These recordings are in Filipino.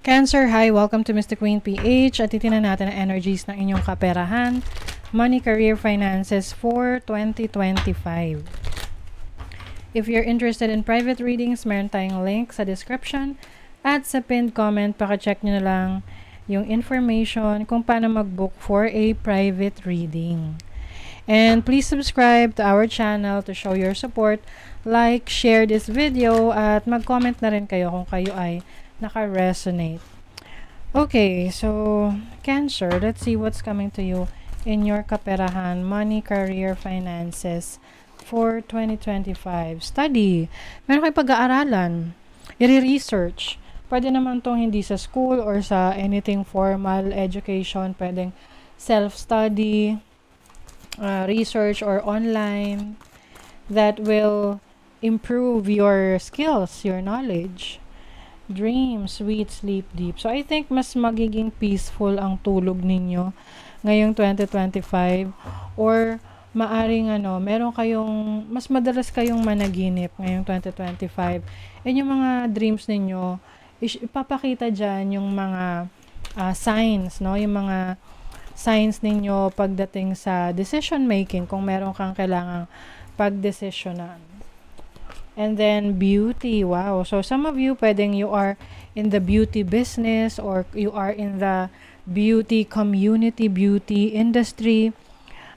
Cancer, hi! Welcome to Mr. Queen PH at titinan natin ang energies ng inyong kaperahan, money, career, finances for 2025. If you're interested in private readings, meron tayong link sa description at sa pinned comment. Paka-check nyo na lang yung information kung paano mag-book for a private reading. And please subscribe to our channel to show your support. Like, share this video at mag-comment na rin kayo kung kayo ay naka-resonate. Okay, so Cancer, let's see what's coming to you in your kaperahan, money, career, finances for 2025. Study. Meron kayong pag-aaralan. I-research. Pwede naman tong hindi sa school or sa anything formal education. Pwedeng self-study, research, or online that will improve your skills, your knowledge. Dream, sweet, sleep deep. So, I think mas magiging peaceful ang tulog ninyo ngayong 2025 or maaring meron kayong, mas madalas kayong managinip ngayong 2025. And yung mga dreams ninyo, ipapakita dyan yung mga signs, no? Yung mga signs ninyo pagdating sa decision making kung meron kang kailangang pagdesisyonan. And then beauty, wow. So some of you pwedeng you are in the beauty business or you are in the beauty community, beauty industry.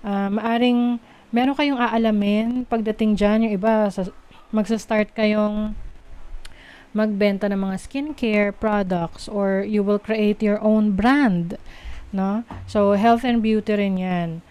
Maaring meron kayong aalamin pagdating dyan. Yung iba, magsa-start kayong magbenta ng mga skincare products or you will create your own brand, no? So health and beauty rin yan.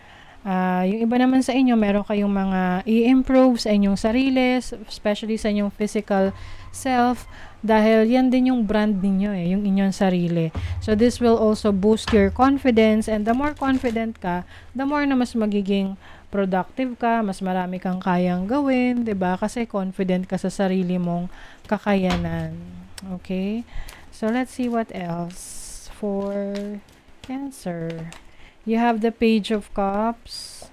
Yung iba naman sa inyo, meron kayong mga i-improve sa inyong sarili, especially sa inyong physical self, dahil yan din yung brand ninyo yung inyong sarili. So this will also boost your confidence, and the more confident ka, the more na mas magiging productive ka, mas marami kang kayang gawin, 'di ba? Kasi confident ka sa sarili mong kakayanan. Okay? So let's see what else for Cancer. You have the Page of Cups.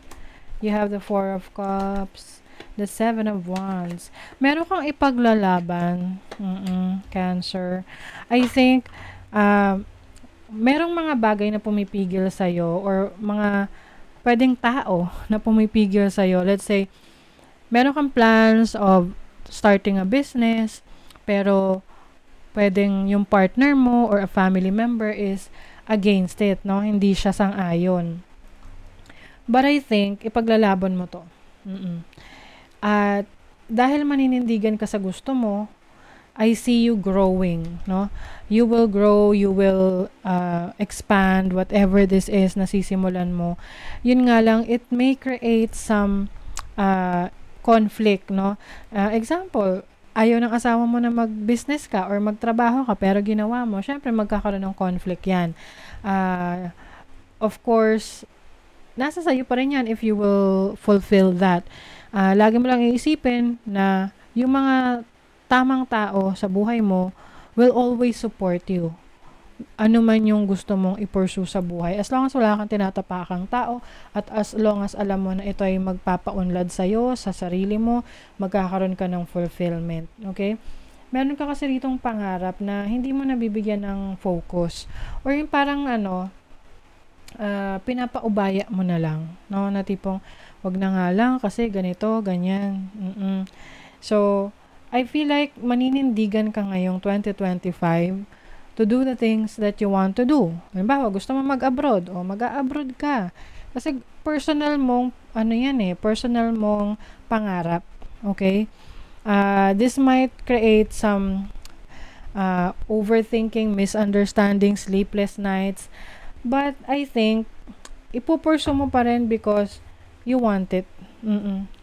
You have the Four of Cups. The Seven of Wands. Meron kang ipaglalaban, Cancer. I think, merong mga bagay na pumipigil sa'yo or mga pwedeng tao na pumipigil sa'yo. Let's say, meron kang plans of starting a business, pero pwedeng yung partner mo or a family member is against it, no? Hindi siya sang-ayon. But I think, ipaglalaban mo to. At dahil maninindigan ka sa gusto mo, I see you growing, no? You will grow, you will expand, whatever this is na sisimulan mo. Yun nga lang, it may create some conflict, no? Example, ayaw ng asawa mo na mag-business ka or magtrabaho ka pero ginawa mo, syempre magkakaroon ng conflict yan. Of course, nasa sayo pa rin yan if you will fulfill that. Lagi mo lang iisipin na yung mga tamang tao sa buhay mo will always support you. Ano man yung gusto mong i-pursue sa buhay. As long as wala kang tinatapakang tao at as long as alam mo na ito ay magpapaunlad sa'yo, sa sarili mo, magkakaroon ka ng fulfillment. Okay? Meron ka kasi ritong pangarap na hindi mo nabibigyan ng focus. Or yung parang pinapaubaya mo na lang. No? Na tipong, wag na nga lang kasi ganito, ganyan. So, I feel like maninindigan ka ngayong 2025 to do the things that you want to do. Halimbawa, gusto mo mag-abroad o mag-a-abroad ka. Kasi personal mong, personal mong pangarap. Okay? This might create some overthinking, misunderstanding, sleepless nights. But I think, ipupurso mo pa rin because you want it.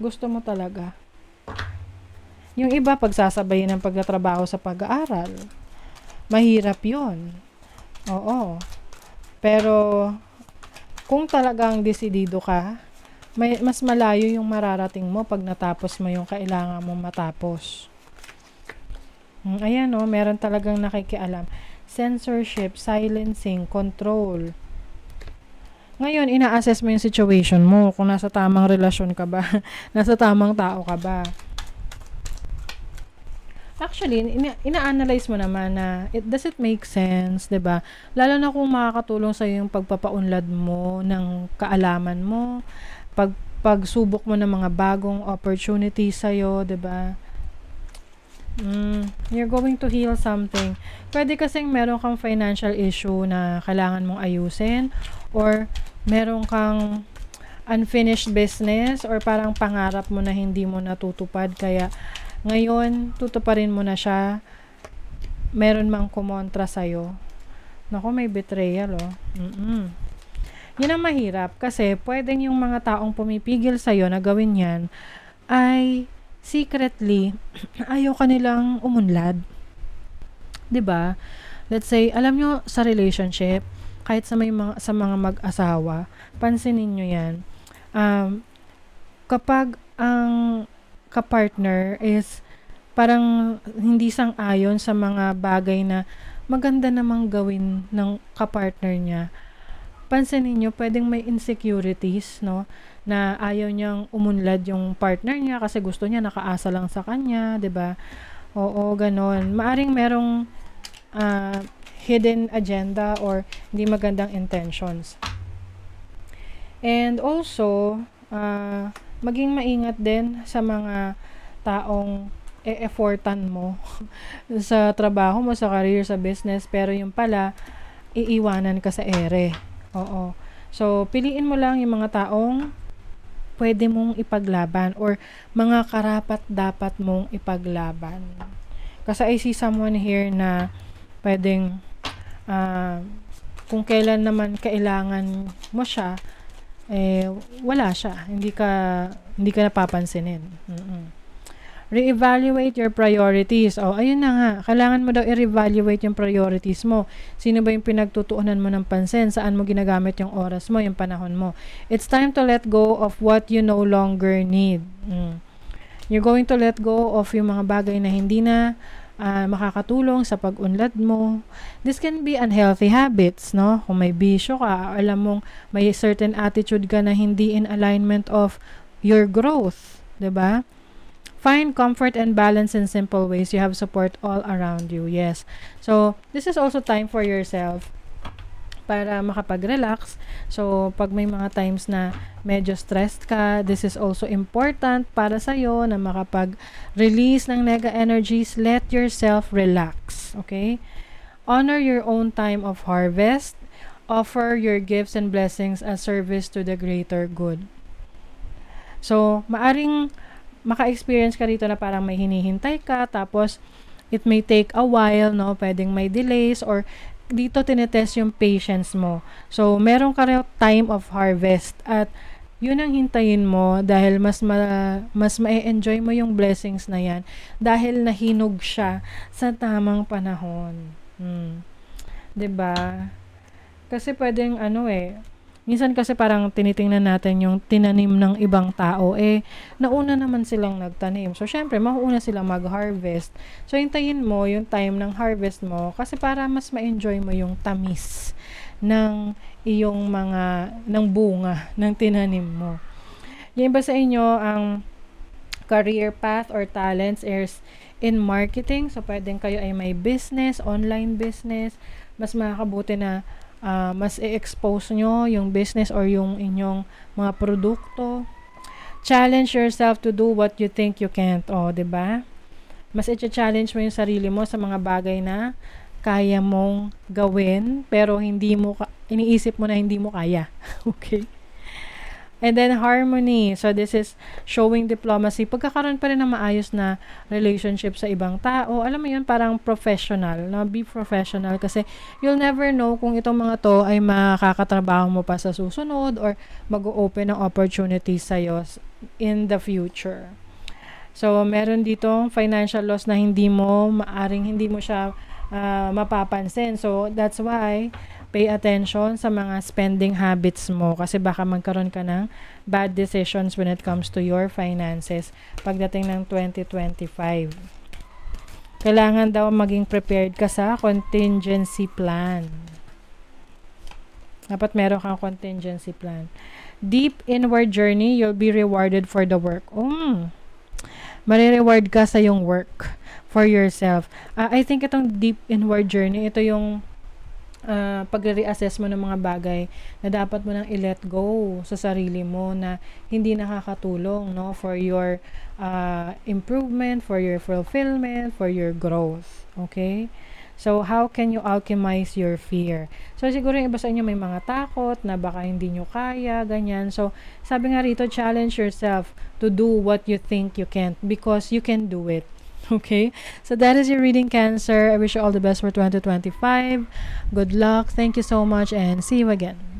Gusto mo talaga. Yung iba, pagsasabayin ng pagtatrabaho sa pag-aaral. Mahirap yun. Oo. Pero, kung talagang desidido ka, mas malayo yung mararating mo pag natapos mo yung kailangan mong matapos. Ayan, meron talagang nakikialam. Censorship, silencing, control. Ngayon, ina-assess mo yung situation mo. Kung nasa tamang relasyon ka ba? Nasa tamang tao ka ba? Actually, ina-analyze mo naman na does it make sense, 'di ba? Lalo na kung makakatulong sa yung pagpapaunlad mo ng kaalaman mo, pagsubok mo ng mga bagong opportunities sa 'di ba? You're going to heal something. Pwede kasing meron kang financial issue na kailangan mong ayusin, or meron kang unfinished business, or parang pangarap mo na hindi mo natutupad, kaya ngayon tutuparin mo na siya. Meron mang kumontra sa'yo. Naku, may betrayal, oh. Yun ang mahirap, kasi pwedeng yung mga taong pumipigil sa'yo na gawin yan ay secretly ayaw kanilang umunlad. 'Di ba? Let's say, alam nyo sa relationship, kahit sa mga mag-asawa, pansinin nyo yan. Kapag ang kapartner is parang hindi sang-ayon sa mga bagay na maganda namang gawin ng kapartner niya, pansinin nyo, pwedeng may insecurities, no? Na ayaw niyang umunlad yung partner niya kasi gusto niya nakaasa lang sa kanya, 'di ba? Oo, ganon. Maaring merong hidden agenda or hindi magandang intentions. And also, maging maingat din sa mga taong e-effortan mo sa trabaho mo, sa career, sa business, pero yung pala iiwanan ka sa ere. Oo. So, piliin mo lang yung mga taong pwede mong ipaglaban or mga karapat-dapat mong ipaglaban. Kasi I see someone here na pwedeng kung kailan naman kailangan mo siya, wala siya. Hindi ka napapansinin. Re-evaluate your priorities. Ayun na nga. Kailangan mo daw i-reevaluate yung priorities mo. Sino ba yung pinagtutuunan mo ng pansin? Saan mo ginagamit yung oras mo, yung panahon mo? It's time to let go of what you no longer need. You're going to let go of yung mga bagay na hindi na makakatulong sa pag-unlad mo. This can be unhealthy habits, no? Kung may bisyo ka, alam mong may certain attitude ka na hindi in alignment of your growth. 'Di ba? Find comfort and balance in simple ways. You have support all around you. Yes. So, this is also time for yourself para makapag-relax. So, pag may mga times na medyo stressed ka, this is also important para sa'yo na makapag-release ng negative energies. Let yourself relax. Okay? Honor your own time of harvest. Offer your gifts and blessings as service to the greater good. So, maaring maka-experience ka dito na parang may hinihintay ka, tapos it may take a while, no? Pwedeng may delays, or dito tinetest yung patience mo. So, meron ka rin time of harvest, at yun ang hintayin mo dahil mas ma-enjoy mo yung blessings na yan dahil nahinog siya sa tamang panahon. 'Di ba? Kasi pwedeng minsan kasi parang tinitingnan natin yung tinanim ng ibang tao, nauna naman silang nagtanim. So, syempre, mauna silang mag-harvest. So, hintayin mo yung time ng harvest mo kasi para mas ma-enjoy mo yung tamis ng iyong ng bunga ng tinanim mo. Yung iba sa inyo, ang career path or talents is in marketing. So, pwedeng kayo ay may business, online business. Mas makakabuti na mas i-expose nyo yung business or yung inyong mga produkto. Challenge yourself to do what you think you can't. Diba? Mas i-challenge mo yung sarili mo sa mga bagay na kaya mong gawin, pero iniisip mo na hindi mo kaya. Okay? And then, harmony. So, this is showing diplomacy. Pagkakaroon pa rin ng maayos na relationship sa ibang tao. Alam mo yun, parang professional. No? Be professional. Kasi, you'll never know kung itong mga to ay makakatrabaho mo pa sa susunod or mag-open ng opportunities sa'yo in the future. So, meron ditong financial loss na hindi mo siya mapapansin. So, that's why pay attention sa mga spending habits mo kasi baka magkaroon ka ng bad decisions when it comes to your finances pagdating ng 2025. Kailangan daw maging prepared ka sa contingency plan. Dapat meron kang contingency plan. Deep inward journey, you'll be rewarded for the work. Marireward ka sa yung work for yourself. I think itong deep inward journey, ito yung pagre-reassess mo ng mga bagay na dapat mo nang i-let go sa sarili mo na hindi nakakatulong, no, for your improvement, for your fulfillment, for your growth. Okay? So, how can you alchemize your fear? So, siguro yung iba sa inyo may mga takot na baka hindi nyo kaya, ganyan. So, sabi nga rito, challenge yourself to do what you think you can't because you can do it. Okay? So, that is your reading, Cancer. I wish you all the best for 2025. Good luck. Thank you so much and see you again.